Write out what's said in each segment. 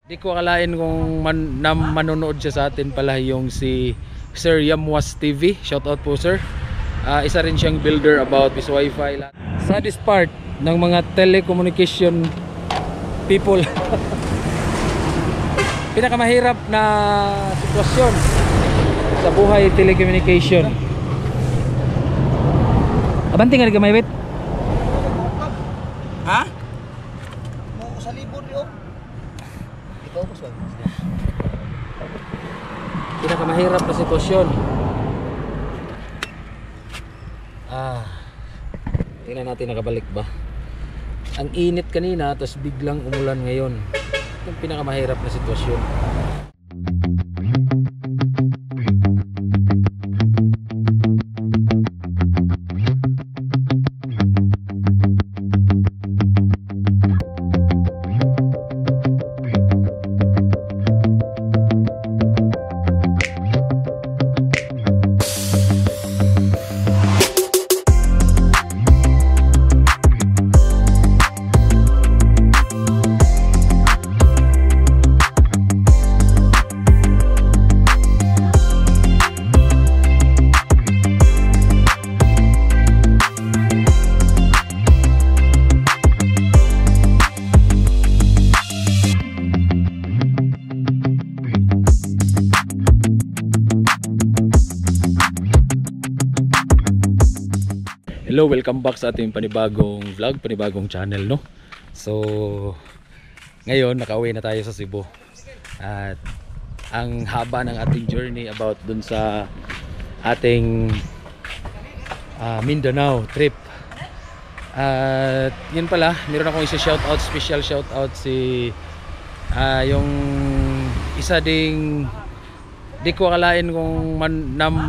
Di ko akalain kung manonood siya sa atin pala yung si Sir Yamwas TV. Shoutout po sir. Isa rin siyang builder about this wifi. Saddest part ng mga telecommunication people. Pinakamahirap na sitwasyon sa buhay telecommunication. Abanting nga gamay wait. Ha? Mo sa libon yo. Ito ko sa. Pinakamahirap na sitwasyon. Tingnan natin nakabalik ba. Ang init kanina tapos biglang umulan ngayon. Yung pinakamahirap na sitwasyon. Hello, welcome back sa ating panibagong vlog, panibagong channel, no? So, ngayon nakauwi na tayo sa Cebu. At ang haba ng ating journey about dun sa ating Mindanao trip. At yun pala, meron akong isa shoutout, special shoutout si yung isa ding di ko akalain kung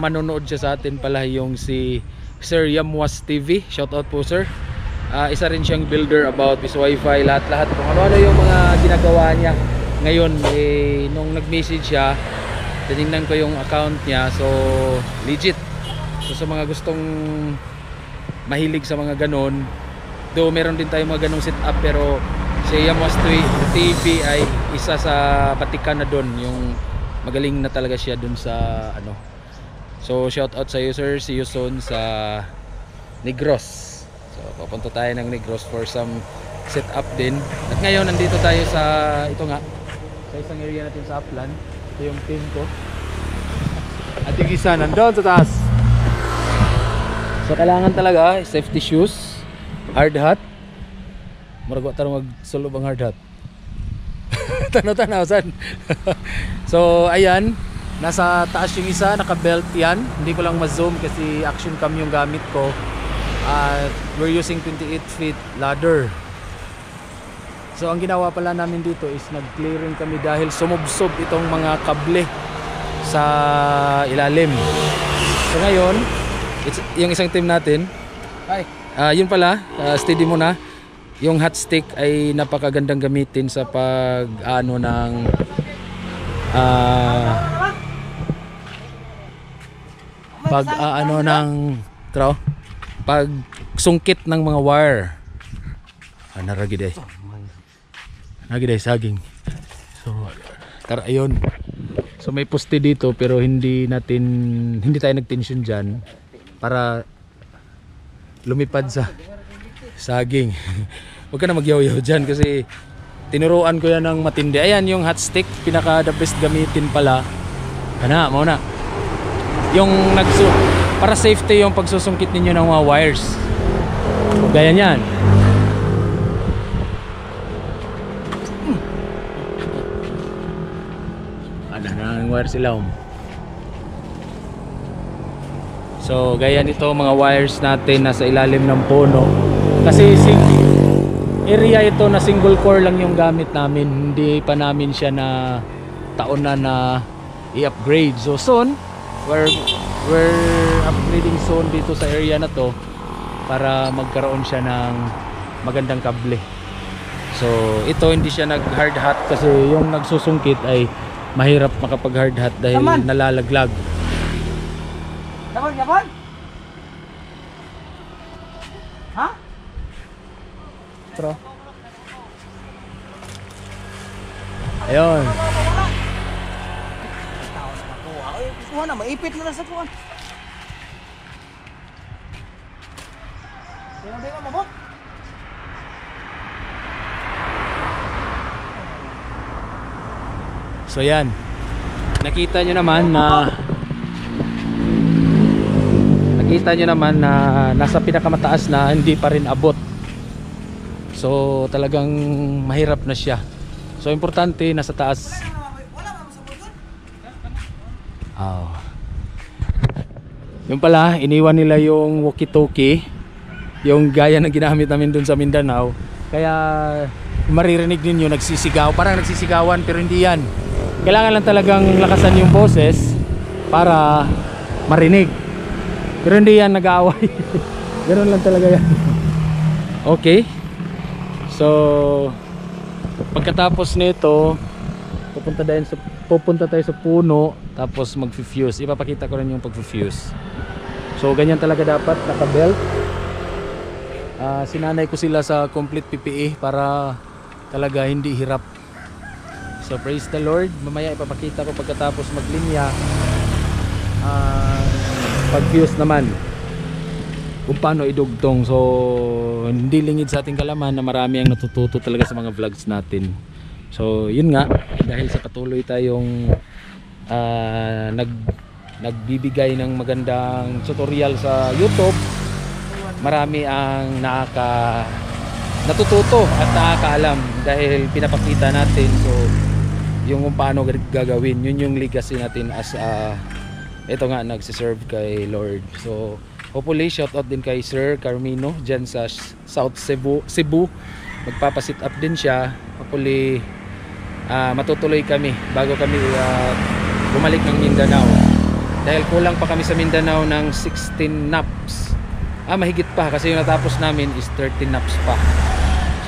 manonood siya sa atin pala yung si Sir Yamwas TV. Shoutout po sir. Isa rin siyang builder about this wifi, lahat-lahat kung ano-ano yung mga ginagawa niya. Ngayon nung nag-message siya, tinignan ko yung account niya, so legit. So sa mga gustong mahilig sa mga ganon, though meron din tayo mga ganong setup, pero si Yamwas TV ay isa sa batikan na doon, yung magaling na talaga siya doon sa ano. So shout out sa iyo sir, see you soon sa Negros. So papunta tayo ng Negros for some setup din. At ngayon nandito tayo sa ito nga, sa isang area natin sa Upland. Ito yung team ko. At yung isa nandun sa taas. So kailangan talaga safety shoes, hard hat. Maragwa tayo magsulub ang hard hat. Tanaw-tanaw saan. So ayan, nasa taas yung isa, naka-belt yan. Hindi ko lang ma-zoom kasi action cam yung gamit ko. At we're using 28 feet ladder. So ang ginawa pala namin dito is nag-clearing kami dahil sumubsob itong mga kable sa ilalim. So ngayon, yung isang team natin, yun pala, steady muna. Yung hot stick ay napakagandang gamitin sa pag-ano ng pag-ano ng pag sungkit ng mga wire. Naragiday saging. So ayun. So may poste dito pero hindi tayo nagtensyon dyan para lumipad sa saging. Huwag ka na magyaw-yaw dyan kasi tinuruan ko yan ng matindi. Ayan yung hot stick, pinaka the best gamitin pala. Mo na. Yung para safety yung pagsusungkit ninyo ng mga wires. Gaya niyan. Ada nang wires ilaw. So gaya nito mga wires natin nasa ilalim ng puno. Kasi area ito na single core lang yung gamit namin. Hindi pa namin siya na taon na i-upgrade. So soon we're upgrading soon dito sa area na to para magkaroon siya ng magandang kable. So ito hindi siya nag hard hat kasi yung nagsusungkit ay mahirap makapag hard hat dahil nalalaglag. Yaman? Ha? Pro. Ayun. Tao sa nakuha. Ay, kuha na, maipit na sa kuha. Sino ba yung mabot? So yan. Nakita nyo naman na nasa pinakamataas na, hindi pa rin abot. So talagang mahirap na siya. So importante nasa taas. Oh. Yung pala, iniwan nila yung walkie-talkie, yung gaya na ginamit namin dun sa Mindanao. Kaya maririnig ninyo nagsisigaw, parang nagsisigawan, pero hindi yan. Kailangan lang talagang lakasan yung boses para marinig. Pero hindi yan nag-aaway. Ganoon lang talaga yan. Okay. So pagkatapos nito, pupunta tayo sa puno, tapos mag-fuse. Ipapakita ko rin yung pag-fuse. So ganyan talaga dapat, naka-belt. Sinanay ko sila sa complete PPE para talaga hindi hirap. So praise the Lord. Mamaya ipapakita ko pagkatapos maglinya, pag-fuse naman kung paano idugtong. So hindi lingid sa ating kalaman na marami ang natututo talaga sa mga vlogs natin. So yun nga, dahil sa patuloy tayong nagbibigay ng magandang tutorial sa YouTube, marami ang natututo at nakakaalam dahil pinapakita natin. So yung kung paano gagawin, yun yung legacy natin as ito nga, nagsiserve kay Lord. So hopefully shout out din kay Sir Carmino dyan sa South Cebu. Magpapasit up din siya. Hopefully matutuloy kami bago kami bumalik ng Mindanao, dahil kulang pa kami sa Mindanao ng 16 naps. Mahigit pa kasi yung natapos namin is 13 naps pa.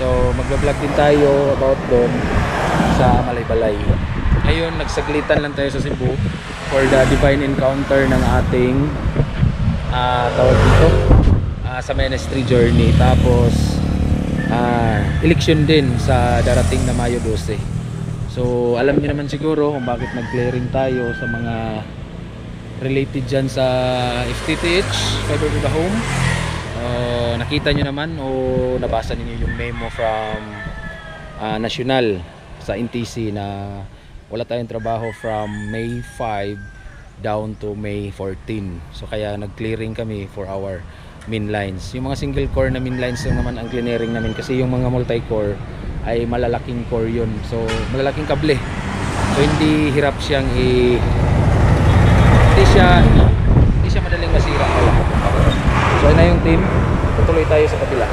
So magbablog din tayo about doon sa Malaybalay. Ngayon nagsaglitan lang tayo sa Cebu for the divine encounter ng ating tawag dito sa ministry journey. Tapos election din sa darating na Mayo 12. So alam niyo naman siguro kung bakit nag-clearing tayo sa mga related dyan sa FTTH, Fiber to the Home. Nakita nyo naman o nabasa niyo yung memo from National sa NTC na wala tayong trabaho from May 5 down to May 14. So kaya nag-clearing kami for our main lines. Yung mga single core na main lines lang naman ang clearing namin, kasi yung mga multi-core ay malalaking core yun. So malalaking kable. So hindi hirap siyang hindi siya madaling masira pala. So na yung team, tutuloy tayo sa kabila.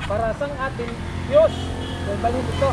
Para sang atin Diyos, balik ito.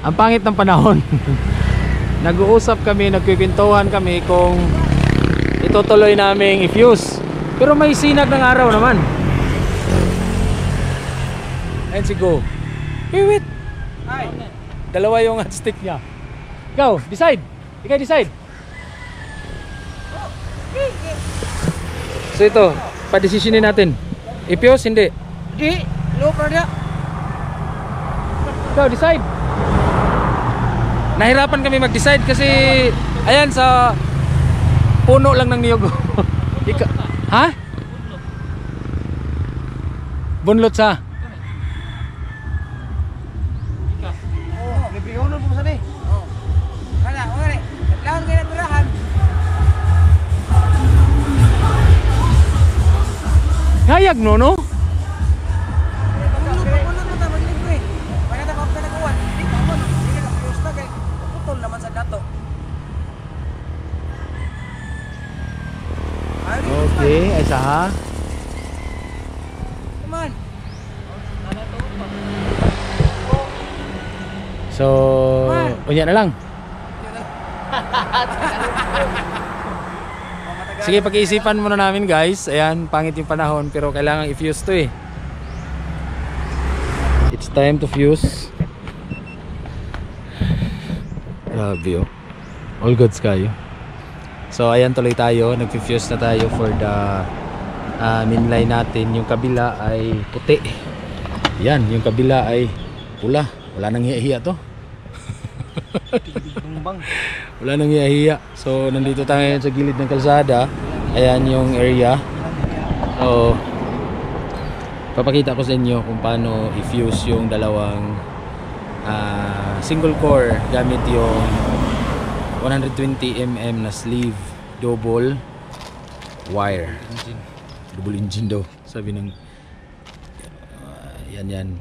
Ang pangit ng panahon. nag-uusap kami, nagkikwentuhan kami kung itutuloy naming i-fuse. Pero may sinag ng araw naman. Ayun si Go. Wait. Ay. Dalawa yung hot stick niya. Ikaw, decide. Ikaw decide. So ito, pa-desisyonin natin. I-fuse, hindi. Di, low pa dia. Ikaw, decide. Nahirapan kami mag-decide kasi ayan sa puno lang ng niyog. Ha? Bunlot sa? Oh, libre honor po sa ni. Oh. Wala, wala. Kailangan kayo na tulahan. Hayag no, no? Okay, ay saha. Come on. So, unya na lang. Sige, pag-iisipan muna namin guys. Ayan, pangit yung panahon pero kailangan i-fuse to eh. It's time to fuse. Grabe oh. All goods kayo. So ayan, tuloy tayo. Nag-fuse na tayo for the main line natin. Yung kabila ay puti. Yan, yung kabila ay pula. Wala nang hiya-hiya to. Wala nang hiya-hiya. So nandito tayo sa gilid ng kalsada. Ayan yung area. So papakita ko sa inyo kung paano i-fuse yung dalawang single core gamit yung 120mm na sleeve double wire. Double engine daw sabi ng yan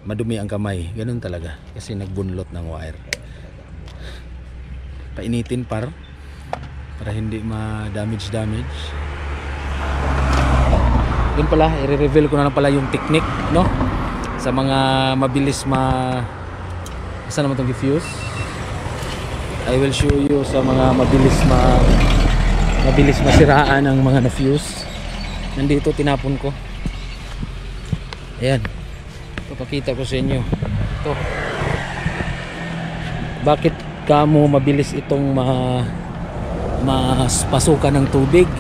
madumi ang kamay, ganun talaga kasi nagbunlot ng wire. Painitin para hindi ma-damage. Yun pala, i-reveal ko na pala yung technique, no? Sa mga mabilis saan naman itong i-fuse? I will show you sa mga mabilis masiraan ang mga na-fuse. Nandito tinapon ko. Ayan. Papakita ko sa inyo. Ito. Bakit kamo mabilis itong pasukan ng tubig?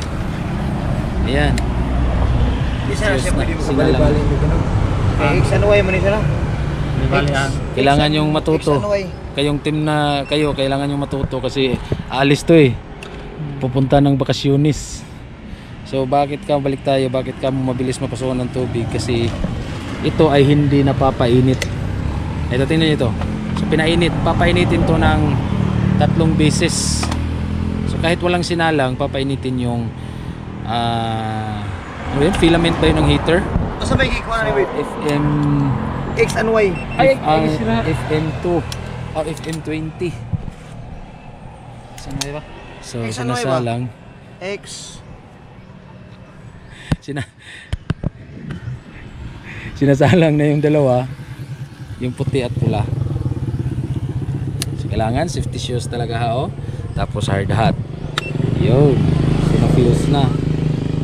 Ayan. Isa na siya pwede mo Sinalang. bali-bali mo ganun. Kaya X ano way man siya na? Kailangan yung matuto. X ano way? Kayong team na kayo, kailangan yung matuto kasi alis to eh. Pupunta ng bakasyonis. So bakit ka mabilis mapasukan ng tubig? Kasi ito ay hindi napapainit. Ito, tingnan nyo ito. So papainitin to ng 3 beses. So kahit walang sinalang, papainitin yung filament ba yun ng heater? Asa may gikuha na ni wait? FM X ano way? FM2 o FM20. Saan ba? So X ano sinasalang X sinasalang na yung dalawa, yung puti at pula. So kailangan safety shoes talaga ha, tapos hard hat. Yun, fuse na.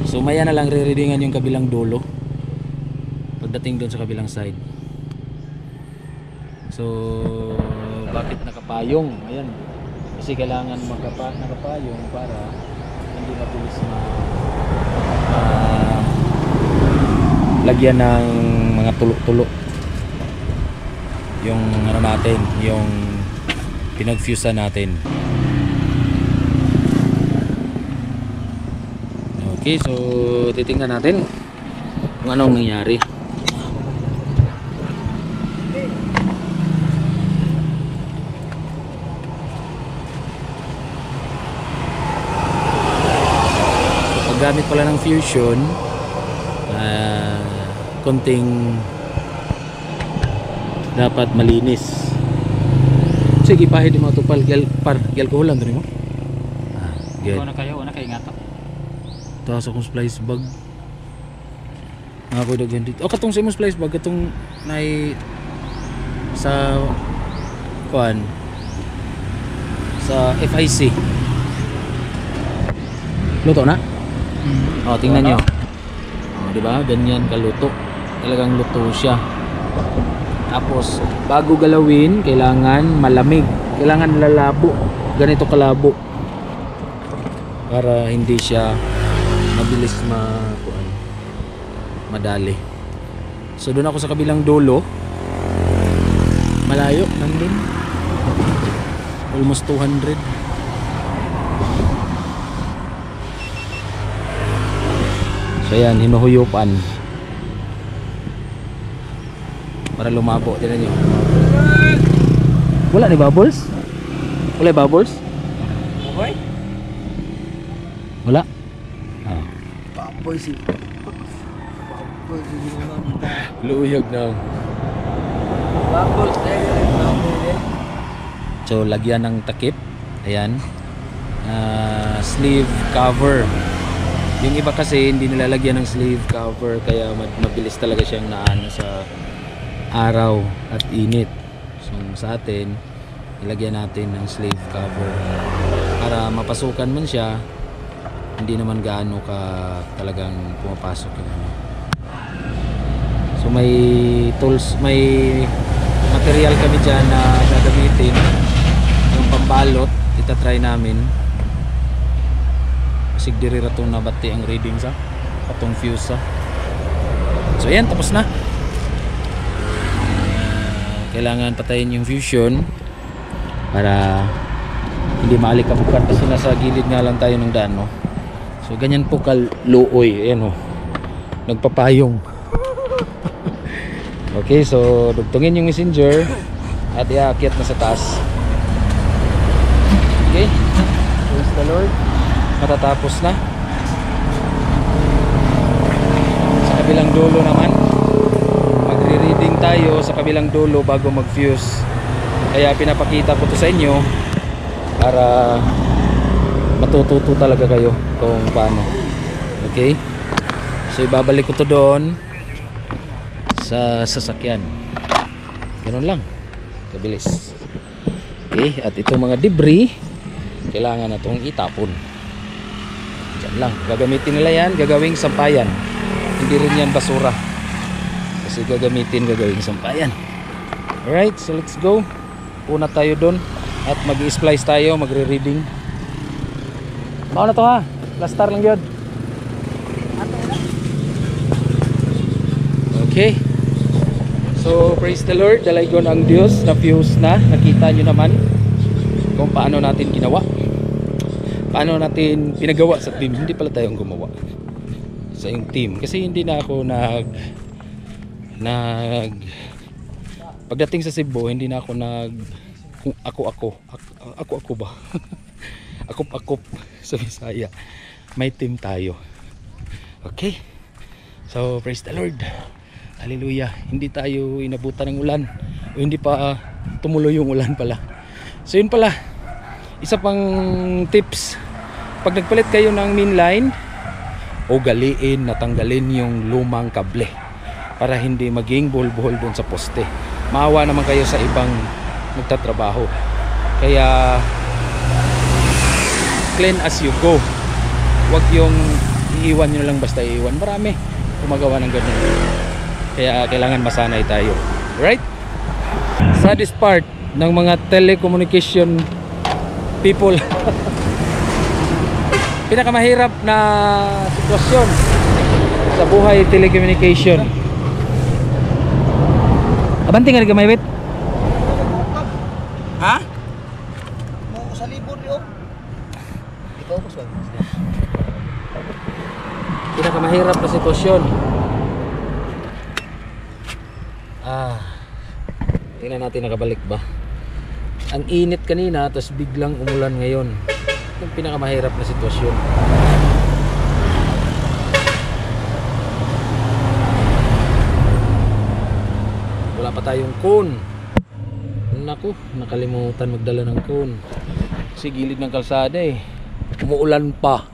So maya na lang re-readingan yung kabilang dulo pagdating doon sa kabilang side. So bakit nakapayong? Ayan, kasi kailangan nakapayong para hindi mabilis lagyan ng mga tulo-tulo yung ano natin, yung pinag-fuse natin. Okay, so titingnan natin kung anong nangyari. So, paggamit pala ng fusion, konting dapat malinis. Sige, pahid mo ito gel ko lang mo. Good. Ikaw na kayo, na kayo nga to. Taas akong splice bag. Ako daghan dito. Katong sa imong splice bag katong nay sa kuan sa FIC. Luto na? Oh, tingnan nyo. Oh, di ba? Ganyan kaluto. Talagang luto siya. Tapos bago galawin, kailangan malamig. Kailangan lalabo. Ganito kalabo. Para hindi siya mabilis madali. So doon ako sa kabilang dulo. Malayo nandun. Almost 200. So yan, hinuhuyupan para lumabo. Tignan nyo. Wala ni bubbles? Wala bubbles? Okay? Wala? Ah. Papoy si. Papoy si Luyog na. Bubbles tayo. So lagyan ng takip. Ayan. Sleeve cover. Yung iba kasi hindi nilalagyan ng sleeve cover, kaya mabilis talaga siyang naano sa araw at init. So sa atin, ilagyan natin ng sleeve cover para mapasukan man siya, hindi naman gaano ka talagang pumapasok yung ano. So may tools, may material kami dyan na gagamitin, yung pambalot. Itatry namin. Sigdiri rato na bati ang reading sa atong fuse sa. So yan, tapos na. Kailangan patayin yung fusion para hindi maalikabukan kasi nasa gilid nga lang tayo ng daan, no? So ganyan po kaluoy. Ayan, oh. Nagpapayong. Okay, so dugtungin yung messenger at iakyat na sa taas. Okay, praise the Lord. Matatapos na. Sa kabilang dulo naman, magre-reading tayo sa kabilang dulo bago mag-fuse. Kaya pinapakita ko to sa inyo para matututo talaga kayo kung paano. Okay, so ibabalik ko to doon sa sasakyan. Ganun lang, kabilis. Okay, at itong mga debris kailangan na itong itapon. Diyan lang, gagamitin nila yan, gagawing sampayan. Hindi rin yan basura, kasi gagawing sampayan. Alright, so let's go. Una tayo doon at mag-splice tayo, magre-reading. Mao na to ha, plaster lang yun. Okay, so praise the Lord, dalaygon ang Diyos, na fuse na. Nakita nyo naman kung paano natin ginawa, paano natin pinagawa sa team. Hindi pala tayong gumawa sa yung team, kasi hindi na ako pagdating sa Cebu, hindi na ako ako ba akop sa Bisaya. May team tayo. Okay, so praise the Lord, hallelujah. Hindi tayo inabutan ng ulan, o hindi pa tumuloy yung ulan pala. So yun pala, isa pang tips, pag nagpalit kayo ng main line, ugaliin, natanggalin yung lumang kable para hindi maging buhol-buhol doon sa poste. Maawa naman kayo sa ibang nagtatrabaho. Kaya clean as you go. Huwag yung iiwan nyo lang basta iiwan. Marami gumagawa ng ganun. Kaya kailangan masanay tayo. Right? Saddest part ng mga telecommunication people. Pinakamahirap na sitwasyon sa buhay telecommunication. Abanti nga gamay wit. Ha? Mo sa libon yo. Ikaw ko sa. Pinakamahirap na sitwasyon. Tingnan natin nakabalik ba. Ang init kanina, tapos biglang umulan ngayon. Yung pinakamahirap na sitwasyon. Wala pa tayong cone. Naku, nakalimutan magdala ng cone. Kasi gilid ng kalsada eh. Umuulan pa.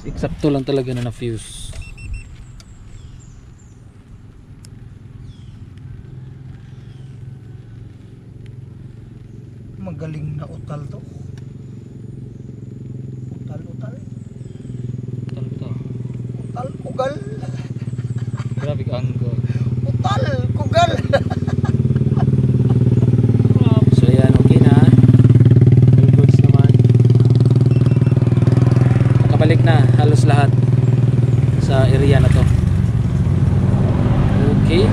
Eksakto lang talaga na na-fuse. Magaling na utal to. kugal. Grabe ka angle. Putal, kugal. So yan, okay na. All goods naman. Nakabalik na halos lahat sa area na to. Okay.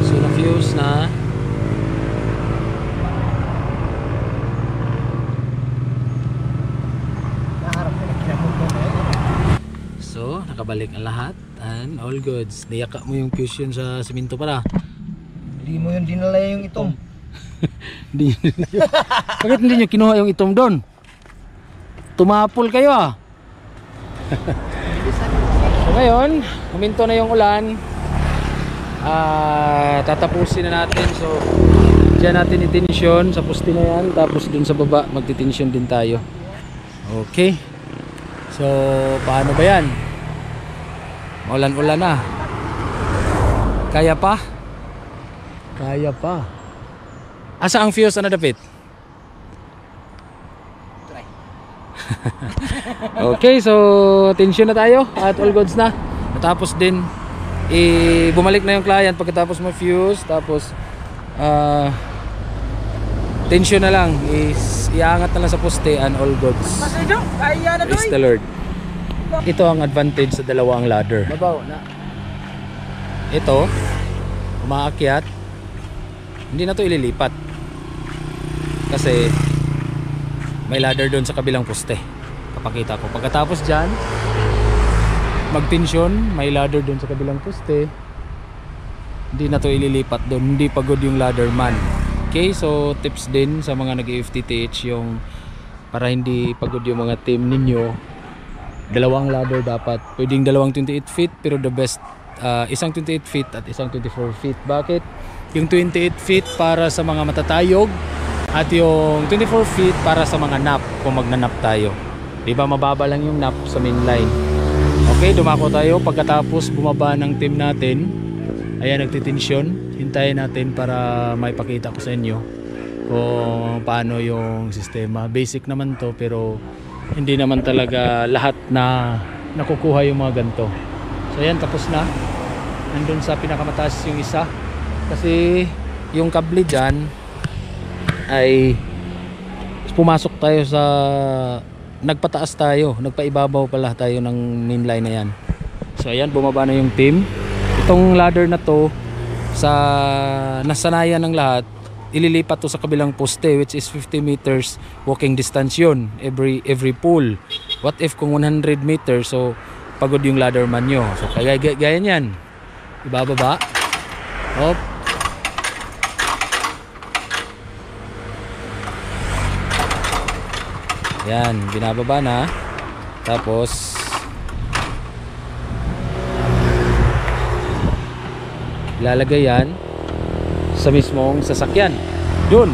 So na-fuse na. So, nakabalik ang lahat and all goods. Niyaka mo yung fusion sa simento para. Hindi mo yun dinala yung itom. Hindi. Bakit hindi nyo kinuha yung itom doon? Tumapol kayo ah. So ngayon, huminto na yung ulan. Tatapusin na natin. So, diyan natin itensyon sa poste na yan. Tapos dun sa baba, magtitensyon din tayo. Okay. So, paano ba yan? Maulan-ulan na. Kaya pa? Kaya pa. Asa ang fuse na dapit? Try. Okay, so tension na tayo at all goods na. Tapos din bumalik na yung client pagkatapos mo fuse. Tapos tension na lang. Iangat na lang sa poste and all goods. Kaya na Praise the Lord. Ito ang advantage sa dalawang ladder. Mabaw na. Ito, umaakyat. Hindi na to ililipat. Kasi may ladder doon sa kabilang poste. Papakita ko. Pagkatapos dyan, magtensyon, may ladder doon sa kabilang poste. Hindi na to ililipat doon. Hindi pagod yung ladder man. Okay, so tips din sa mga nag-FTTH yung para hindi pagod yung mga team ninyo. Dalawang ladder dapat. Pwedeng dalawang 28 feet pero the best isang 28 feet at isang 24 feet. Bakit? Yung 28 feet para sa mga matatayog at yung 24 feet para sa mga nap kung magnanap tayo. Diba mababa lang yung nap sa main line. Okay, dumako tayo. Pagkatapos bumaba ng team natin, ayan, nagtitensyon. Hintayin natin para maipakita ko sa inyo kung paano yung sistema. Basic naman to pero hindi naman talaga lahat na nakukuha yung mga ganito. So ayan, tapos na. Nandun sa pinakamataas yung isa. Kasi yung kable dyan ay pumasok tayo sa nagpataas tayo, nagpaibabaw pala tayo ng main line na yan. So ayan, bumaba na yung team. Itong ladder na to sa nasanayan ng lahat, ililipat to sa kabilang poste which is 50 meters walking distance yun every pool. What if kung 100 meters, so pagod yung ladder man nyo. So kaya gaya nyan, ibababa, hop, yan, binababa na. Tapos ilalagay yan sa mismong sasakyan dun.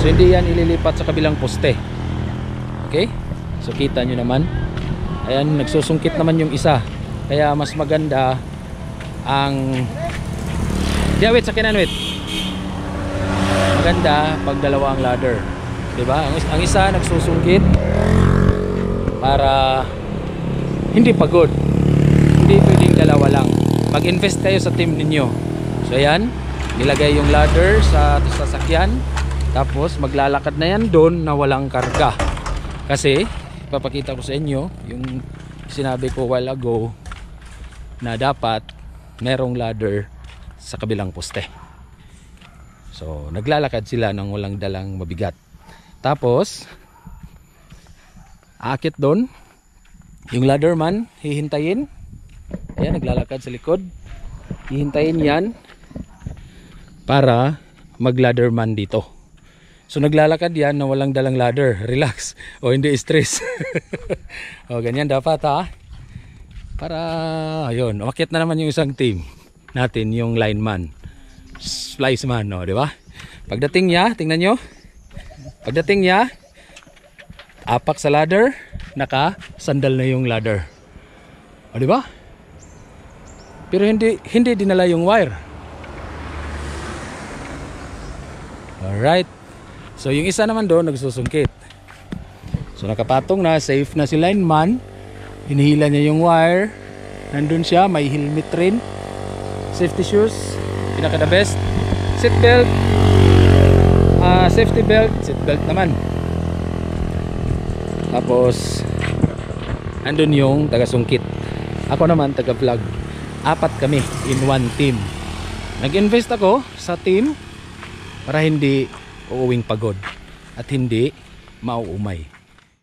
So hindi yan ililipat sa kabilang poste. Okay, so kita nyo naman, ayan, nagsusungkit naman yung isa. Kaya mas maganda ang wait, sakinan, wait. Maganda pag dalawa ang ladder, diba? Ang isa nagsusungkit para hindi pagod. Hindi pwedeng dalawa lang. Mag-invest kayo sa team ninyo. So ayan, nilagay yung ladder sa sasakyan. Tapos maglalakad na yan doon na walang karga. Kasi ipapakita ko sa inyo yung sinabi ko while ago na dapat merong ladder sa kabilang poste. So naglalakad sila nang walang dalang mabigat. Tapos aakit doon. Yung ladder man hihintayin. Ayan, naglalakad sa likod. Hihintayin yan para mag-ladder man dito. So naglalakad yan na walang dalang ladder. Relax. O hindi stress. O ganyan dapat, ha. Para ayun, umakyat na naman yung isang team natin, yung lineman, spliceman, no, di ba? Pagdating niya, tingnan nyo. Pagdating niya, apak sa ladder, naka-sandal na yung ladder. O di ba? Pero hindi dinala yung wire. Alright. So yung isa naman doon nagsusungkit. So nakapatong na, safe na si lineman. Hinihila niya yung wire. Nandun siya, may helmet rin. Safety shoes, pinaka the best. Seat belt. Safety belt, seat belt naman. Tapos andun yung taga-sungkit. Ako naman taga-vlog. 4 kami in one team. Nag-invest ako sa team para hindi uuwing pagod at hindi mauumay.